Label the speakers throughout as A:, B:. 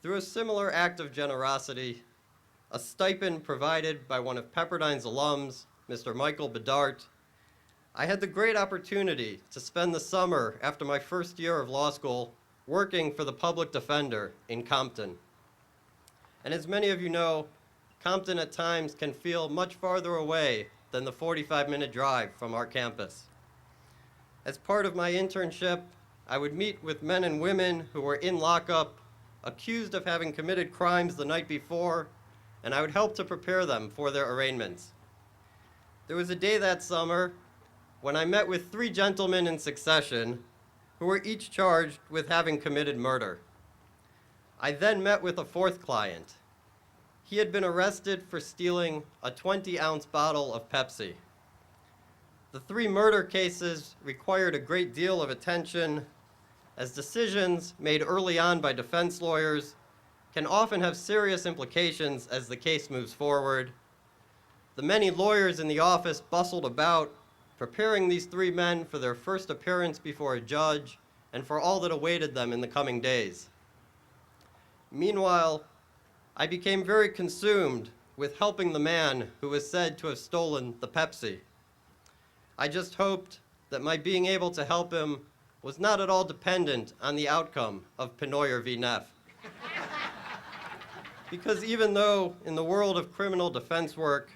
A: Through a similar act of generosity, a stipend provided by one of Pepperdine's alums, Mr. Michael Bedart, I had the great opportunity to spend the summer after my first year of law school working for the public defender in Compton. And as many of you know, Compton at times can feel much farther away than the 45-minute drive from our campus. As part of my internship, I would meet with men and women who were in lockup, accused of having committed crimes the night before, and I would help to prepare them for their arraignments. There was a day that summer when I met with 3 gentlemen in succession who were each charged with having committed murder. I then met with a 4th client. He had been arrested for stealing a 20-ounce bottle of Pepsi. The 3 murder cases required a great deal of attention, as decisions made early on by defense lawyers can often have serious implications as the case moves forward. The many lawyers in the office bustled about, preparing these 3 men for their first appearance before a judge and for all that awaited them in the coming days. Meanwhile, I became very consumed with helping the man who was said to have stolen the Pepsi. I just hoped that my being able to help him was not at all dependent on the outcome of Penoyer v. Neff. Because even though in the world of criminal defense work,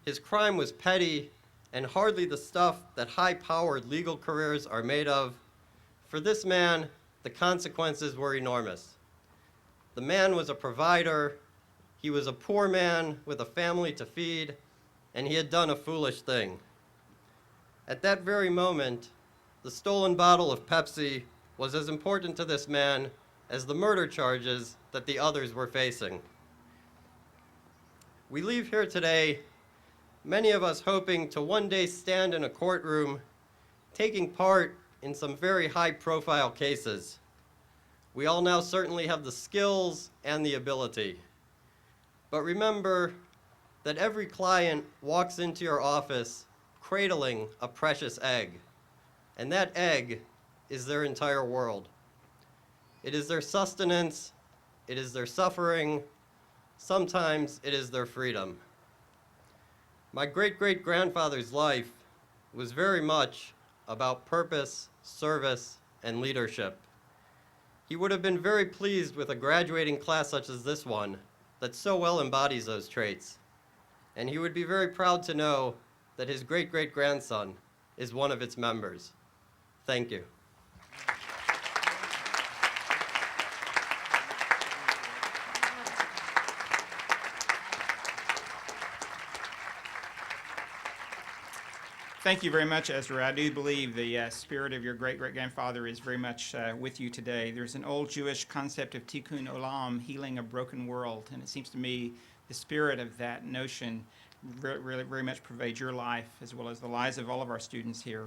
A: his crime was petty and hardly the stuff that high-powered legal careers are made of, for this man, the consequences were enormous. The man was a provider, he was a poor man with a family to feed, and he had done a foolish thing. At that very moment, the stolen bottle of Pepsi was as important to this man as the murder charges that the others were facing. We leave here today, many of us hoping to one day stand in a courtroom, taking part in some very high-profile cases. We all now certainly have the skills and the ability. But remember that every client walks into your office cradling a precious egg, and that egg is their entire world. It is their sustenance, it is their suffering, sometimes it is their freedom. My great-great-grandfather's life was very much about purpose, service, and leadership. He would have been very pleased with a graduating class such as this one that so well embodies those traits. And he would be very proud to know that his great-great-grandson is one of its members. Thank you.
B: Thank you very much, Ezra. I do believe the spirit of your great-great-grandfather is very much with you today. There's an old Jewish concept of tikkun olam, healing a broken world, and it seems to me the spirit of that notion really very much pervades your life as well as the lives of all of our students here.